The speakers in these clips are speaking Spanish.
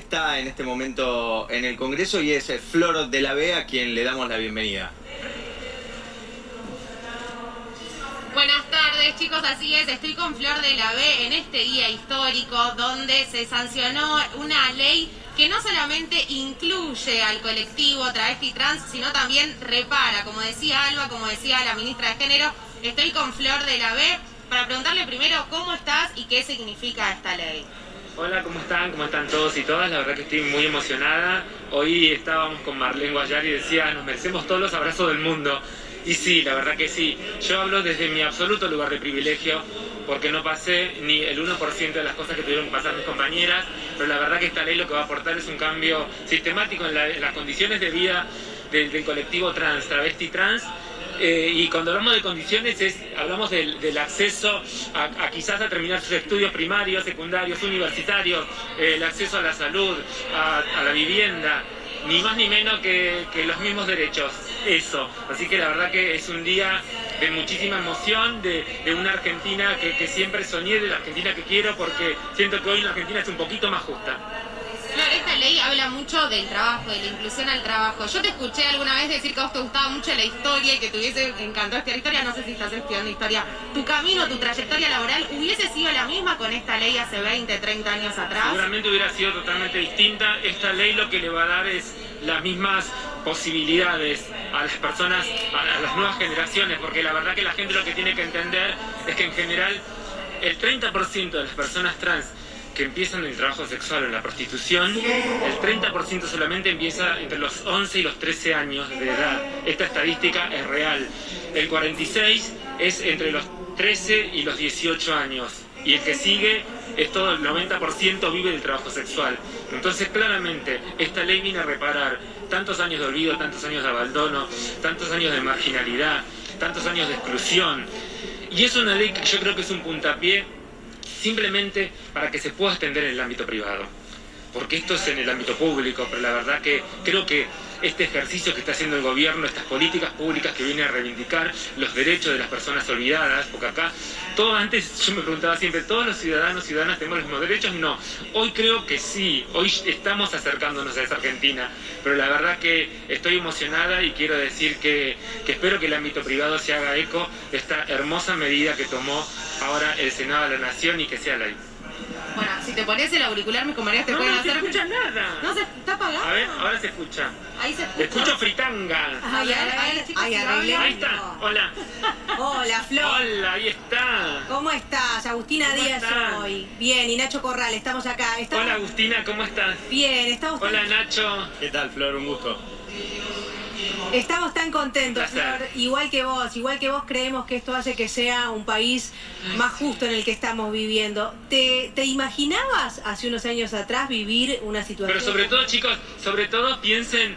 está en este momento en el Congreso y es Flor de la B, a quien le damos la bienvenida. Buenas tardes, chicos, así es, estoy con Flor de la B en este día histórico donde se sancionó una ley que no solamente incluye al colectivo travesti trans, sino también repara, como decía Alba, como decía la ministra de Género. Estoy con Flor de la B para preguntarle primero cómo estás y qué significa esta ley. Hola, ¿cómo están? ¿Cómo están todos y todas? La verdad que estoy muy emocionada. Hoy estábamos con Marlene Guayar y decía, nos merecemos todos los abrazos del mundo. Y sí, la verdad que sí. Yo hablo desde mi absoluto lugar de privilegio, porque no pasé ni el 1% de las cosas que tuvieron que pasar mis compañeras, pero la verdad que esta ley lo que va a aportar es un cambio sistemático en las condiciones de vida del colectivo trans, travesti trans. Y cuando hablamos de condiciones hablamos del acceso a quizás a terminar sus estudios primarios, secundarios, universitarios, el acceso a la salud, a la vivienda, ni más ni menos que los mismos derechos, eso. Así que la verdad que es un día de muchísima emoción, de una Argentina que siempre soñé, de la Argentina que quiero, porque siento que hoy la Argentina es un poquito más justa. Claro, esta ley habla mucho del trabajo, de la inclusión al trabajo. Yo te escuché alguna vez decir que a vos te gustaba mucho la historia y que te hubiese encantado estudiar historia. No sé si estás estudiando historia. ¿Tu camino, tu trayectoria laboral hubiese sido la misma con esta ley hace 20, 30 años atrás? Seguramente hubiera sido totalmente distinta. Esta ley lo que le va a dar es las mismas posibilidades a las personas, a las nuevas generaciones, porque la verdad que la gente lo que tiene que entender es que en general el 30% de las personas trans que empiezan en el trabajo sexual o en la prostitución, el 30% solamente empieza entre los 11 y los 13 años de edad. Esta estadística es real. El 46% es entre los 13 y los 18 años. Y el que sigue es todo, el 90% vive del trabajo sexual. Entonces, claramente, esta ley viene a reparar tantos años de olvido, tantos años de abandono, tantos años de marginalidad, tantos años de exclusión. Y es una ley que yo creo que es un puntapié simplemente para que se pueda extender en el ámbito privado. Porque esto es en el ámbito público, pero la verdad que creo que este ejercicio que está haciendo el gobierno, estas políticas públicas que vienen a reivindicar los derechos de las personas olvidadas, porque acá, todo antes yo me preguntaba siempre, ¿todos los ciudadanos, ciudadanas tenemos los mismos derechos? No, hoy creo que sí, hoy estamos acercándonos a esa Argentina, pero la verdad que estoy emocionada y quiero decir que espero que el ámbito privado se haga eco de esta hermosa medida que tomó ahora el Senado de la Nación y que sea ley. Bueno, si te pones el auricular, mis compañeras te pueden hacer... No se escucha nada. No, está apagado. A ver, ahora se escucha. Ahí se escucha. Escucho fritanga. Ahí arreglé. Ahí está, hola. Hola, Flor. Hola, ahí está. ¿Cómo estás? Agustina ¿Cómo Díaz estás? hoy. Bien, y Nacho Corral, estamos acá. Hola Agustina, ¿cómo estás? Bien, estamos Hola Nacho. ¿Qué tal, Flor? Un gusto. Estamos tan contentos, Un placer. Flor. Igual que vos creemos que esto hace que sea un país más justo en el que estamos viviendo. ¿Te imaginabas hace unos años atrás vivir una situación? Pero sobre todo, chicos, sobre todo piensen...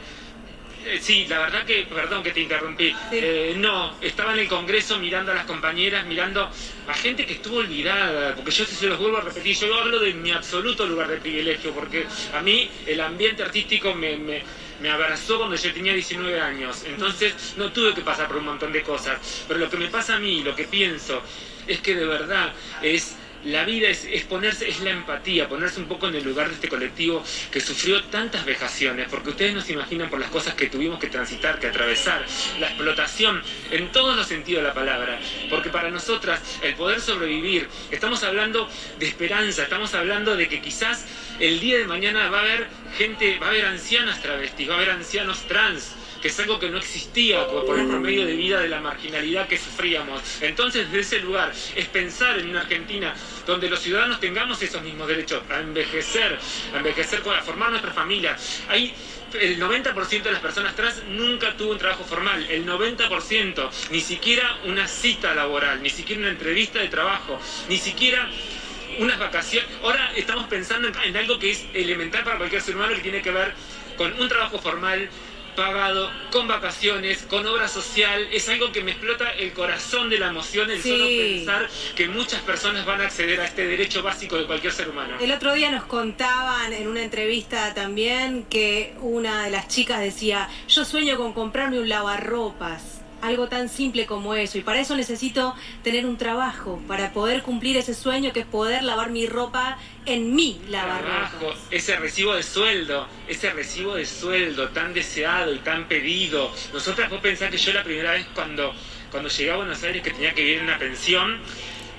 sí, la verdad que, perdón que te interrumpí, Sí. no, estaba en el Congreso mirando a las compañeras, mirando a gente que estuvo olvidada, porque yo se los vuelvo a repetir, yo hablo de mi absoluto lugar de privilegio, porque a mí el ambiente artístico me abrazó cuando yo tenía 19 años, entonces no tuve que pasar por un montón de cosas, pero lo que me pasa a mí, lo que pienso, es que de verdad la vida es ponerse, es la empatía, ponerse un poco en el lugar de este colectivo que sufrió tantas vejaciones, porque ustedes no se imaginan por las cosas que tuvimos que transitar, que atravesar, la explotación en todos los sentidos de la palabra, porque para nosotras el poder sobrevivir, estamos hablando de esperanza, estamos hablando de que quizás el día de mañana va a haber gente, va a haber ancianas travestis, va a haber ancianos trans, que es algo que no existía por el promedio de vida de la marginalidad que sufríamos. Entonces, desde ese lugar, es pensar en una Argentina donde los ciudadanos tengamos esos mismos derechos, a envejecer, a formar nuestra familia. Hay el 90% de las personas trans nunca tuvo un trabajo formal, el 90%, ni siquiera una cita laboral, ni siquiera una entrevista de trabajo, ni siquiera unas vacaciones. Ahora estamos pensando en algo que es elemental para cualquier ser humano, que tiene que ver con un trabajo formal, pagado, con vacaciones, con obra social. Es algo que me explota el corazón de la emoción, el solo pensar que muchas personas van a acceder a este derecho básico de cualquier ser humano. El otro día nos contaban en una entrevista también que una de las chicas decía, yo sueño con comprarme un lavarropas. algo tan simple como eso. Y para eso necesito tener un trabajo, para poder cumplir ese sueño que es poder lavar mi ropa en mi lavarropas. Ese recibo de sueldo tan deseado y tan pedido. Nosotras, vos pensás que yo la primera vez cuando llegué a Buenos Aires, que tenía que vivir en una pensión,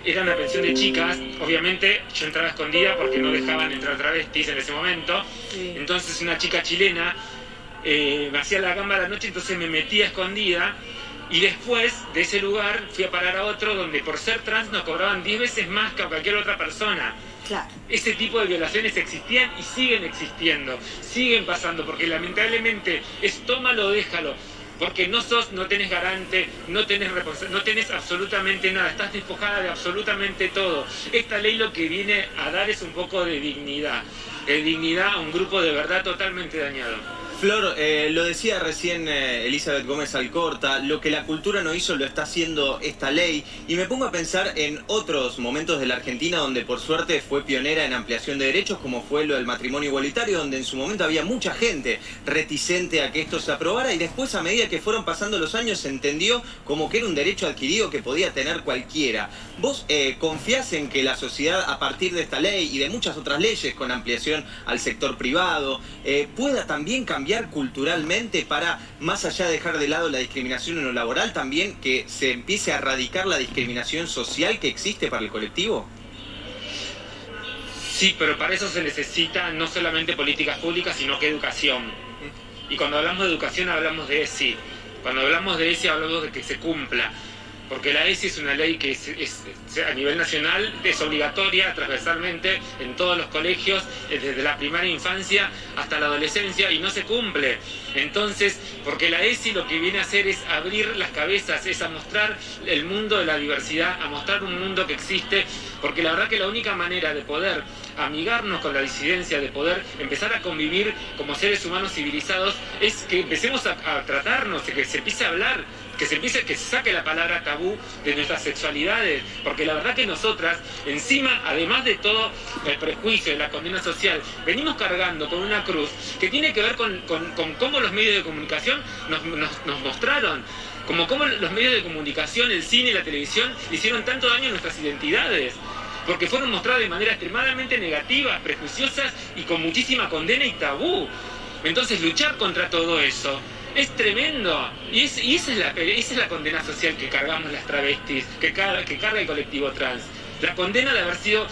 era una pensión de chicas, obviamente yo entraba escondida porque no dejaban entrar travestis en ese momento, sí. Entonces una chica chilena me hacía la gamba a la noche, entonces me metía escondida, y después de ese lugar fui a parar a otro donde por ser trans nos cobraban 10 veces más que a cualquier otra persona. Claro. Ese tipo de violaciones existían y siguen existiendo, siguen pasando, porque lamentablemente es tómalo o déjalo. Porque no tenés garante, no tenés absolutamente nada, estás despojada de absolutamente todo. Esta ley lo que viene a dar es un poco de dignidad a un grupo de verdad totalmente dañado. Flor, lo decía recién Elizabeth Gómez Alcorta, lo que la cultura no hizo lo está haciendo esta ley, y me pongo a pensar en otros momentos de la Argentina donde por suerte fue pionera en ampliación de derechos, como fue lo del matrimonio igualitario, donde en su momento había mucha gente reticente a que esto se aprobara, y después, a medida que fueron pasando los años, se entendió como que era un derecho adquirido que podía tener cualquiera. ¿Vos confías en que la sociedad, a partir de esta ley y de muchas otras leyes con ampliación al sector privado, pueda también cambiar culturalmente para, más allá de dejar de lado la discriminación en lo laboral, también que se empiece a erradicar la discriminación social que existe para el colectivo? Sí, pero para eso se necesita no solamente políticas públicas, sino que educación. Y cuando hablamos de educación hablamos de ESI. Cuando hablamos de ESI hablamos de que se cumpla. Porque la ESI es una ley que a nivel nacional es obligatoria transversalmente en todos los colegios, desde la primaria infancia hasta la adolescencia, y no se cumple. Entonces, porque la ESI lo que viene a hacer es abrir las cabezas, es a mostrar el mundo de la diversidad, a mostrar un mundo que existe, porque la verdad que la única manera de poder amigarnos con la disidencia, de poder empezar a convivir como seres humanos civilizados, es que empecemos a tratarnos, que se empiece a hablar, que se saque la palabra tabú de nuestras sexualidades, porque la verdad que nosotras, encima, además de todo el prejuicio y la condena social, venimos cargando con una cruz que tiene que ver con cómo los medios de comunicación nos mostraron, como cómo los medios de comunicación, el cine y la televisión hicieron tanto daño a nuestras identidades, porque fueron mostradas de manera extremadamente negativa, prejuiciosas y con muchísima condena y tabú. Entonces, luchar contra todo eso es tremendo, y esa es la condena social que cargamos las travestis, que carga el colectivo trans. La condena de haber sido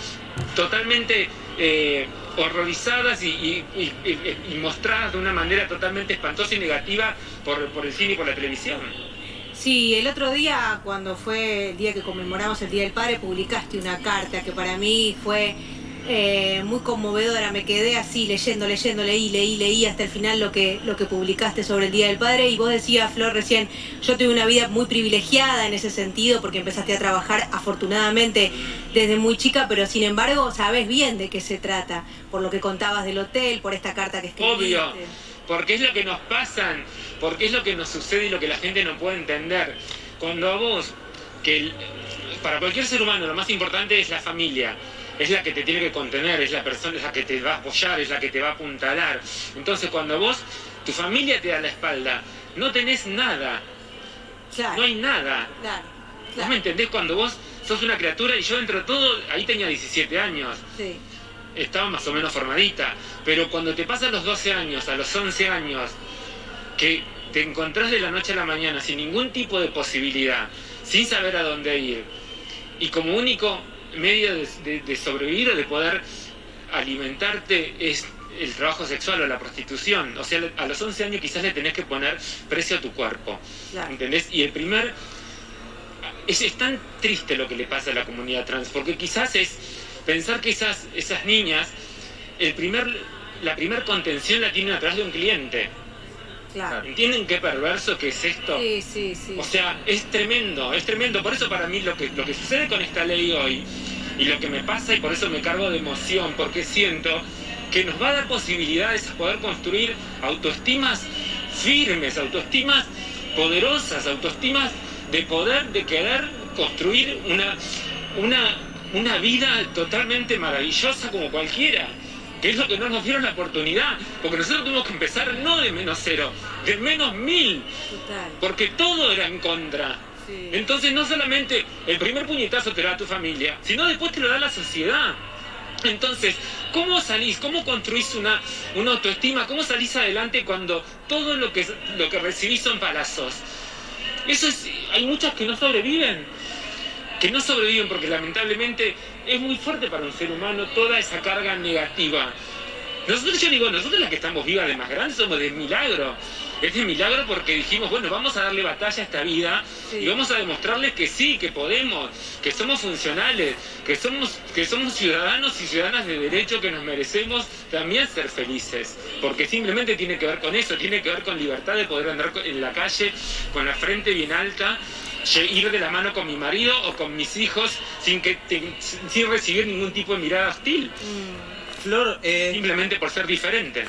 totalmente horrorizadas y mostradas de una manera totalmente espantosa y negativa por el cine y por la televisión. Sí, el otro día, cuando fue el día que conmemoramos el Día del Padre, publicaste una carta que para mí fue muy conmovedora. Me quedé así leyendo, leí hasta el final lo que publicaste sobre el Día del Padre, y vos decías, Flor, recién, yo tuve una vida muy privilegiada en ese sentido porque empezaste a trabajar afortunadamente desde muy chica, pero sin embargo sabés bien de qué se trata, por lo que contabas del hotel, por esta carta que escribiste. Obvio, porque es lo que nos pasan, porque es lo que nos sucede y lo que la gente no puede entender. Cuando a vos, para cualquier ser humano lo más importante es la familia, es la que te tiene que contener, es la persona, es la que te va a apoyar, es la que te va a apuntalar. Entonces, cuando vos, tu familia te da la espalda, no tenés nada. Claro. No hay nada. Claro. ¿Vos me entendés? Cuando vos sos una criatura, y yo dentro de todo, ahí tenía 17 años. Sí. Estaba más o menos formadita. Pero cuando te pasan los 12 años, a los 11 años, que te encontrás de la noche a la mañana sin ningún tipo de posibilidad, sin saber a dónde ir, y como único medio de sobrevivir o de poder alimentarte es el trabajo sexual o la prostitución. O sea, a los 11 años quizás le tenés que poner precio a tu cuerpo. Claro. ¿Entendés? Y es tan triste lo que le pasa a la comunidad trans, porque quizás es pensar que esas niñas, la primer contención la tienen a través de un cliente. Claro. ¿Entienden qué perverso que es esto? Sí. O sea, es tremendo. Por eso para mí lo que sucede con esta ley hoy, y lo que me pasa, y por eso me cargo de emoción, porque siento que nos va a dar posibilidades a poder construir autoestimas firmes, autoestimas poderosas, autoestimas de querer construir una vida totalmente maravillosa como cualquiera. que es lo que no nos dieron la oportunidad, porque nosotros tuvimos que empezar no de -0, de -1000, porque todo era en contra. Sí. Entonces no solamente el primer puñetazo te lo da tu familia, sino después te lo da la sociedad. Entonces, ¿cómo salís? ¿Cómo construís una autoestima? ¿Cómo salís adelante cuando todo lo que recibís son palazos? Hay muchas que no sobreviven. Porque lamentablemente es muy fuerte para un ser humano toda esa carga negativa. Nosotros las que estamos vivas de más grandes somos de milagro. Es de milagro porque dijimos, bueno, vamos a darle batalla a esta vida, sí, y vamos a demostrarles que sí, que podemos, que somos funcionales, que somos ciudadanos y ciudadanas de derecho, que nos merecemos también ser felices. Porque simplemente tiene que ver con eso, tiene que ver con libertad de poder andar en la calle con la frente bien alta, ir de la mano con mi marido o con mis hijos sin recibir ningún tipo de mirada hostil. Flor, simplemente por ser diferente.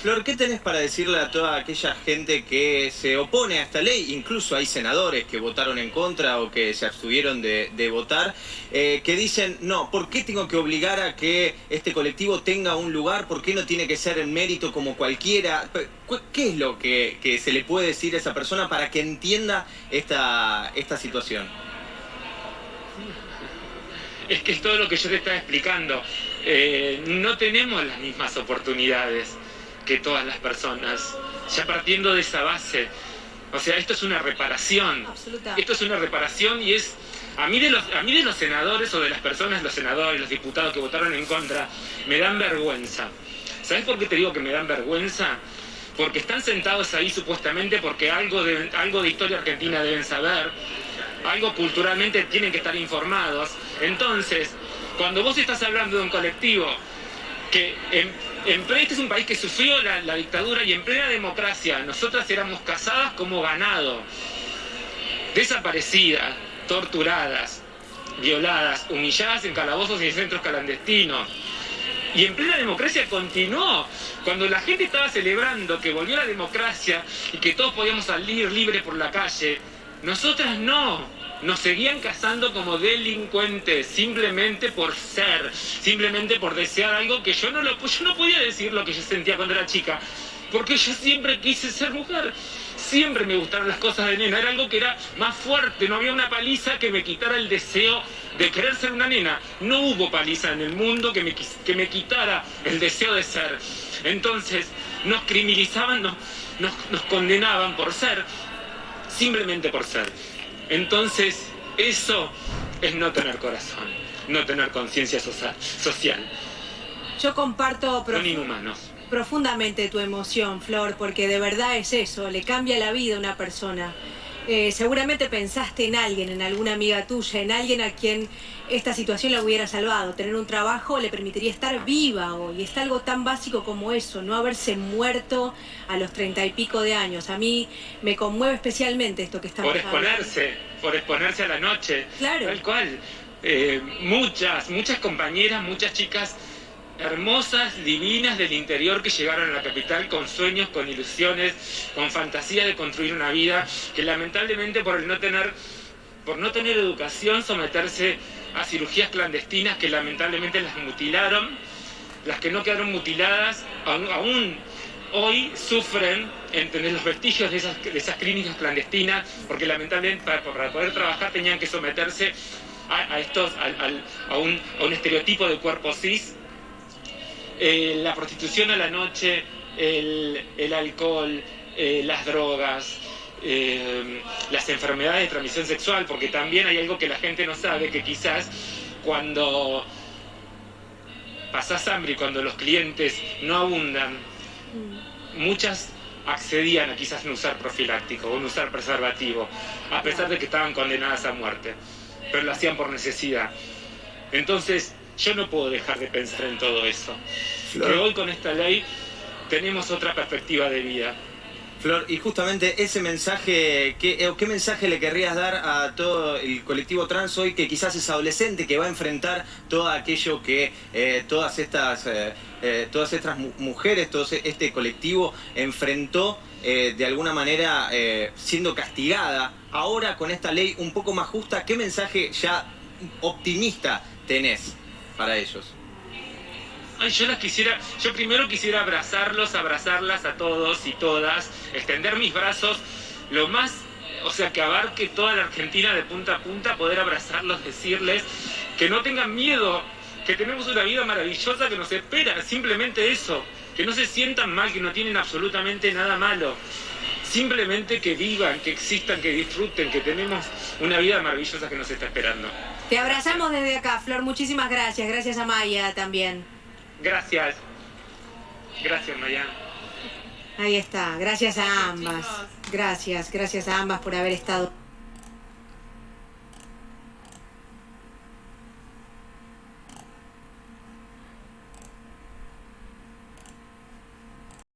Flor, ¿qué tenés para decirle a toda aquella gente que se opone a esta ley? Incluso hay senadores que votaron en contra o que se abstuvieron de votar, que dicen, no, ¿por qué tengo que obligar a que este colectivo tenga un lugar? ¿Por qué no tiene que ser en mérito como cualquiera? ¿Qué es lo que se le puede decir a esa persona para que entienda esta situación? Es que es todo lo que yo te estaba explicando. No tenemos las mismas oportunidades que todas las personas, ya partiendo de esa base. O sea, esto es una reparación. Absoluta. Esto es una reparación y es... A mí de los senadores o de las personas, los senadores, los diputados que votaron en contra, me dan vergüenza. ¿Sabes por qué te digo que me dan vergüenza? Porque están sentados ahí supuestamente porque algo de historia argentina deben saber, algo culturalmente tienen que estar informados. Entonces, cuando vos estás hablando de un colectivo que este es un país que sufrió la dictadura y en plena democracia nosotras éramos cazadas como ganado, desaparecidas, torturadas, violadas, humilladas en calabozos y en centros clandestinos. Y en plena democracia continuó. Cuando la gente estaba celebrando que volvió la democracia y que todos podíamos salir libres por la calle, nosotras no. Nos seguían cazando como delincuentes, simplemente por ser, simplemente por desear algo que yo no podía decir lo que yo sentía cuando era chica, porque yo siempre quise ser mujer, siempre me gustaron las cosas de nena, era algo que era más fuerte, no había una paliza que me quitara el deseo de querer ser una nena, no hubo paliza en el mundo que me quitara el deseo de ser. Entonces nos criminalizaban, nos condenaban por ser, simplemente por ser. Entonces, eso es no tener corazón, no tener conciencia social. Yo comparto Son inhumanos. Profundamente tu emoción, Flor, porque de verdad es eso, le cambia la vida a una persona. Seguramente pensaste en alguien, en alguna amiga tuya, en alguien a quien esta situación la hubiera salvado. Tener un trabajo le permitiría estar viva hoy. Está algo tan básico como eso, no haberse muerto a los 30 y pico de años. A mí me conmueve especialmente esto que estamos hablando. Por exponerse a la noche. Claro. Tal cual. Muchas compañeras, muchas chicas hermosas, divinas del interior que llegaron a la capital con sueños, con ilusiones, con fantasía de construir una vida que lamentablemente por no tener educación, someterse a cirugías clandestinas que lamentablemente las mutilaron, las que no quedaron mutiladas aún hoy sufren en tener los vestigios de esas clínicas clandestinas, porque lamentablemente para poder trabajar tenían que someterse a un estereotipo de cuerpo cis. La prostitución a la noche, el alcohol, las drogas, las enfermedades de transmisión sexual, porque también hay algo que la gente no sabe, que quizás cuando pasás hambre y cuando los clientes no abundan, muchas accedían a quizás no usar profiláctico o no usar preservativo, a pesar de que estaban condenadas a muerte, pero lo hacían por necesidad. Entonces, yo no puedo dejar de pensar en todo eso. Flor. Que hoy con esta ley tenemos otra perspectiva de vida. Flor, y justamente ese mensaje, ¿qué mensaje le querrías dar a todo el colectivo trans hoy que quizás es adolescente, que va a enfrentar todo aquello que todas estas mujeres, todo este colectivo enfrentó de alguna manera siendo castigada? Ahora con esta ley un poco más justa, ¿qué mensaje ya optimista tenés para ellos? Ay, yo primero quisiera abrazarlos, abrazarlas a todos y todas, extender mis brazos lo más, o sea, que abarque toda la Argentina de punta a punta, poder abrazarlos, decirles que no tengan miedo, que tenemos una vida maravillosa que nos espera, simplemente eso, que no se sientan mal, que no tienen absolutamente nada malo, simplemente que vivan, que existan, que disfruten, que tenemos una vida maravillosa que nos está esperando. Te abrazamos desde acá, Flor, muchísimas gracias, gracias a Maya también. Gracias. Gracias, Maya. Ahí está, gracias a ambas. Chicos. Gracias a ambas por haber estado.